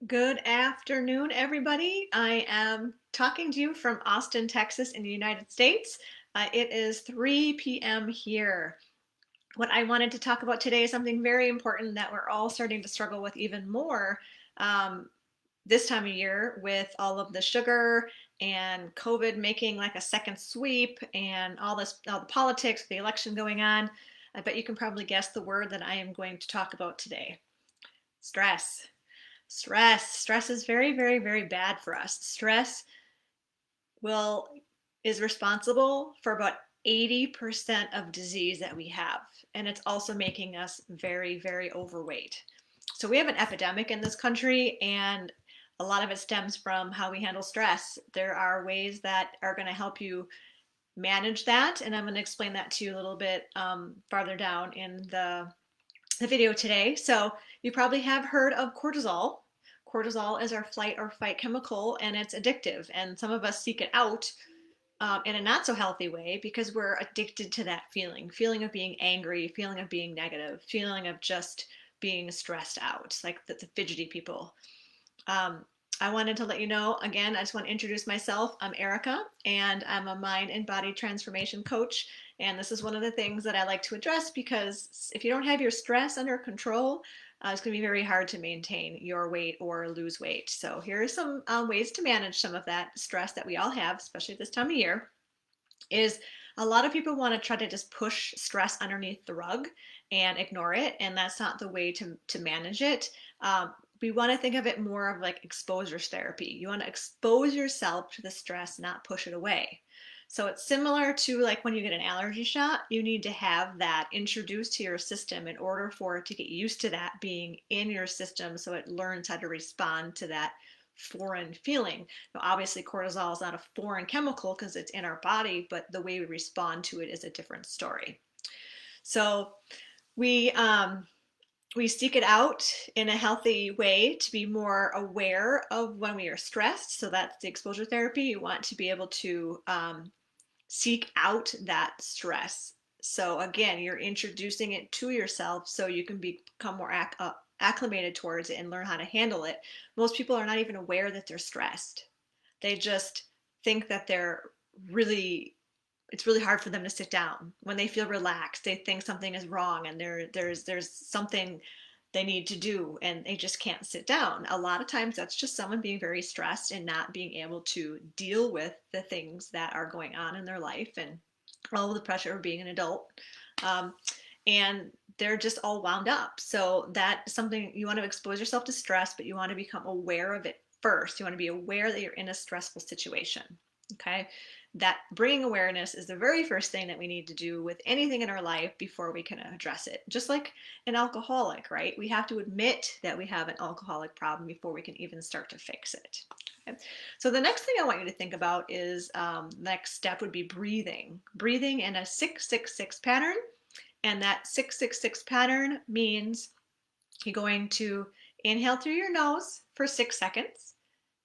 Good afternoon, everybody. I am talking to you from Austin, Texas, in the United States. It is 3 p.m. here. What I wanted to talk about today is something very important that we're all starting to struggle with even more um, this time of year with all of the sugar and COVID making like a second sweep and all the politics, the election going on. I bet you can probably guess the word that I am going to talk about today. Stress. Stress is very, very, very bad for us. Stress will is responsible for about 80% of disease that we have, and it's also making us very, very overweight. So we have an epidemic in this country, and a lot of it stems from how we handle stress. There are ways that are going to help you manage that, and I'm going to explain that to you a little bit farther down in the video today. So you probably have heard of cortisol. Cortisol is our flight or fight chemical, and it's addictive. And some of us seek it out in a not so healthy way because we're addicted to that feeling of being angry, feeling of being negative, feeling of just being stressed out, like the fidgety people. Um, I wanted to let you know again, I just want to introduce myself. I'm Erica, and I'm a mind and body transformation coach. And this is one of the things that I like to address because if you don't have your stress under control, it's going to be very hard to maintain your weight or lose weight. So, here are some ways to manage some of that stress that we all have, especially this time of year. Is a lot of people want to try to just push stress underneath the rug and ignore it, and that's not the way to manage it. We want to think of it more of like exposure therapy. You want to expose yourself to the stress, not push it away. So it's similar to like when you get an allergy shot, you need to have that introduced to your system in order for it to get used to that being in your system so it learns how to respond to that foreign feeling. Now, obviously, cortisol is not a foreign chemical because it's in our body, but the way we respond to it is a different story. So we we seek it out in a healthy way to be more aware of when we are stressed. So that's the exposure therapy. You want to be able to seek out that stress. So again, you're introducing it to yourself so you can become more acclimated towards it and learn how to handle it. Most people are not even aware that they're stressed. They just think that they're really it's really hard for them to sit down. When they feel relaxed, they think something is wrong and there's something they need to do and they just can't sit down. A lot of times that's just someone being very stressed and not being able to deal with the things that are going on in their life and all of the pressure of being an adult. Um, and they're just all wound up. So that's something you want to expose yourself to stress, but you want to become aware of it first. You want to be aware that you're in a stressful situation. Okay. That bringing awareness is the very first thing that we need to do with anything in our life before we can address it. Just like an alcoholic, right? We have to admit that we have an alcoholic problem before we can even start to fix it. Okay? So the next thing I want you to think about is the next step would be breathing. Breathing in a 666 pattern. And that 666 pattern means you're going to inhale through your nose for 6 seconds.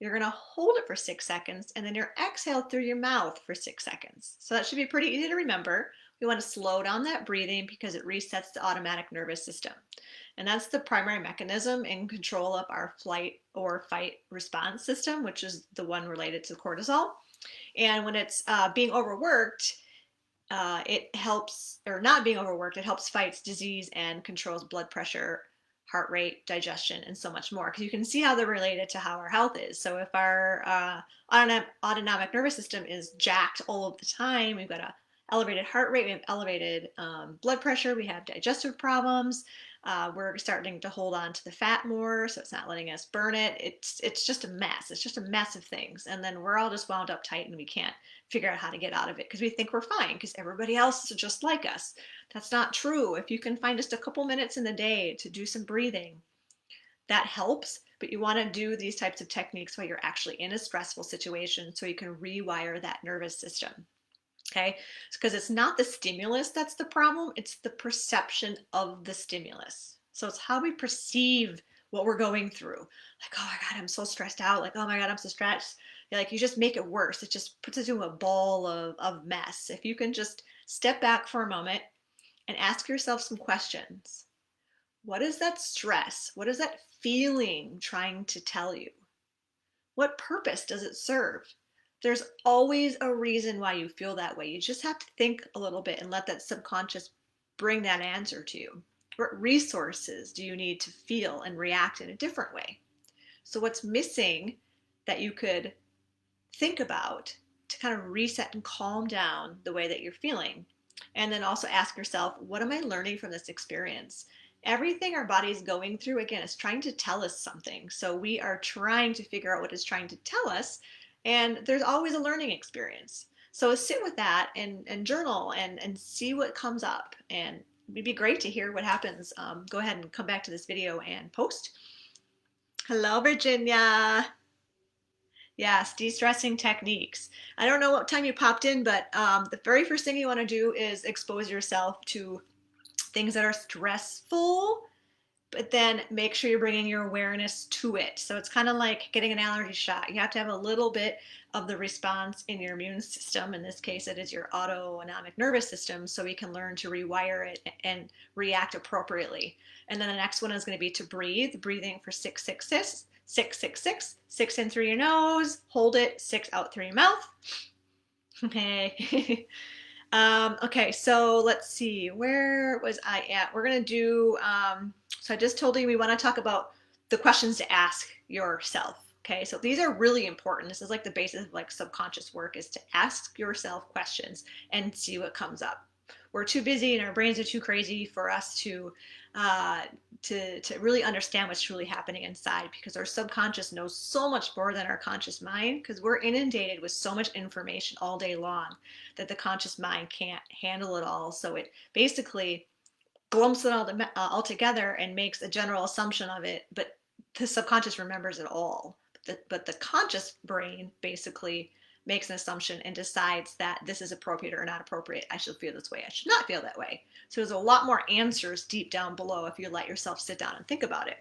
You're going to hold it for 6 seconds, and then you're exhale through your mouth for 6 seconds. So that should be pretty easy to remember. We want to slow down that breathing because it resets the automatic nervous system. And that's the primary mechanism in control of our flight or fight response system, which is the one related to cortisol. And when it's being overworked, it helps, or not being overworked, it helps fights disease and controls blood pressure, heart rate, digestion, and so much more. Because you can see how they're related to how our health is. So if our autonomic nervous system is jacked all of the time, we've got a elevated heart rate, we have elevated blood pressure, we have digestive problems. We're starting to hold on to the fat more, so it's not letting us burn it. It's just a mess. It's just a mess of things, and then we're all just wound up tight, and we can't figure out how to get out of it because we think we're fine because everybody else is just like us. That's not true. If you can find just a couple minutes in the day to do some breathing, that helps. But you want to do these types of techniques while you're actually in a stressful situation so you can rewire that nervous system. Okay, because it's not the stimulus that's the problem, it's the perception of the stimulus. So it's how we perceive what we're going through. Like, oh my God, I'm so stressed out. Like, oh my God, I'm so stressed. You're like, you just make it worse. It just puts it into a ball of mess. If you can just step back for a moment and ask yourself some questions. What is that stress? What is that feeling trying to tell you? What purpose does it serve? There's always a reason why you feel that way. You just have to think a little bit and let that subconscious bring that answer to you. What resources do you need to feel and react in a different way? So, what's missing that you could think about to kind of reset and calm down the way that you're feeling? And then also ask yourself, what am I learning from this experience? Everything our body's going through, again, is trying to tell us something. So we are trying to figure out what it's trying to tell us. And there's always a learning experience. So sit with that and journal and see what comes up. And it'd be great to hear what happens. Go ahead and come back to this video and post. Hello, Virginia. Yes, de-stressing techniques. I don't know what time you popped in, but the very first thing you want to do is expose yourself to things that are stressful, but then make sure you're bringing your awareness to it. So it's kind of like getting an allergy shot. You have to have a little bit of the response in your immune system. In this case, it is your autonomic nervous system, so we can learn to rewire it and react appropriately. And then the next one is going to be to breathe, breathing for 666. 666, 6 in through your nose, hold it, 6 out through your mouth. Okay. Okay, so let's see, where was I at? We're gonna do, so I just told you we wanna talk about the questions to ask yourself. Okay, so these are really important. This is like the basis of like subconscious work, is to ask yourself questions and see what comes up. We're too busy and our brains are too crazy for us uh, to really understand what's truly happening inside, because our subconscious knows so much more than our conscious mind, because we're inundated with so much information all day long that the conscious mind can't handle it all. So it basically glumps it all together and makes a general assumption of it, but the subconscious remembers it all. But the conscious brain basically makes an assumption and decides that this is appropriate or not appropriate. I should feel this way. I should not feel that way. So there's a lot more answers deep down below if you let yourself sit down and think about it.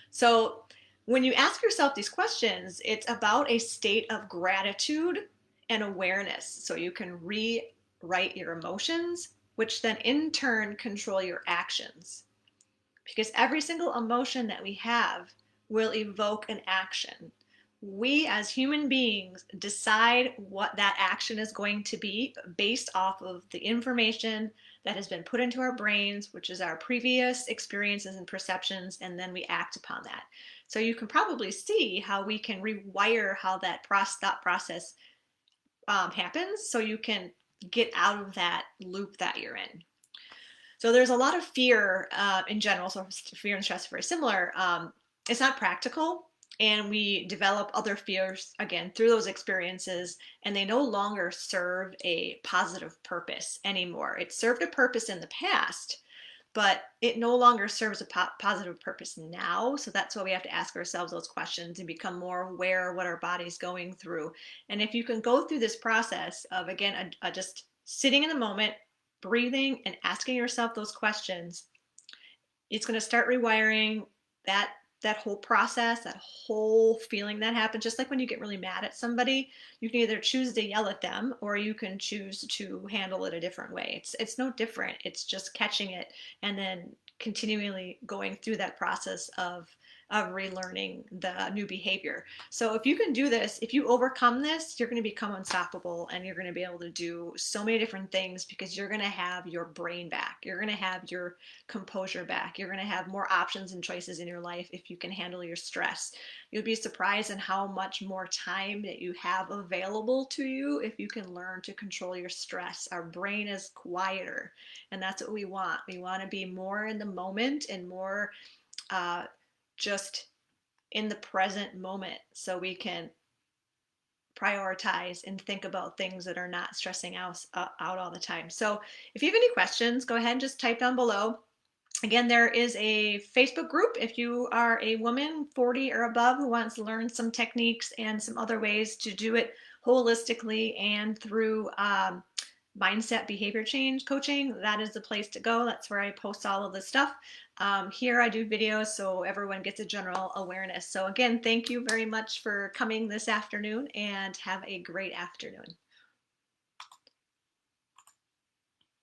So when you ask yourself these questions, it's about a state of gratitude and awareness. So you can rewrite your emotions, which then in turn control your actions. Because every single emotion that we have will evoke an action. We as human beings decide what that action is going to be based off of the information that has been put into our brains, which is our previous experiences and perceptions, and then we act upon that. So you can probably see how we can rewire how that thought process happens, so you can get out of that loop that you're in. So there's a lot of fear in general. So fear and stress are very similar. It's not practical, and we develop other fears again through those experiences, and they no longer serve a positive purpose anymore. It served a purpose in the past, but it no longer serves a positive purpose now. So that's why we have to ask ourselves those questions and become more aware of what our body's going through. And if you can go through this process of, again, just sitting in the moment, breathing, and asking yourself those questions, it's going to start rewiring that whole process, that whole feeling that happens. Just like when you get really mad at somebody, you can either choose to yell at them or you can choose to handle it a different way. It's no different. It's just catching it and then continually going through that process of relearning the new behavior. So if you can do this, if you overcome this, you're going to become unstoppable, and you're going to be able to do so many different things, because you're going to have your brain back. You're going to have your composure back. You're going to have more options and choices in your life if you can handle your stress. You'll be surprised in how much more time that you have available to you if you can learn to control your stress. Our brain is quieter, and that's what we want. We want to be more in the moment and more just in the present moment, so we can prioritize and think about things that are not stressing out all the time. So if you have any questions, go ahead and just type down below. Again, there is a Facebook group if you are a woman 40 or above who wants to learn some techniques and some other ways to do it holistically and through mindset behavior change coaching. That is the place to go. That's where I post all of this stuff. Here I do videos so everyone gets a general awareness. So again, thank you very much for coming this afternoon, and have a great afternoon.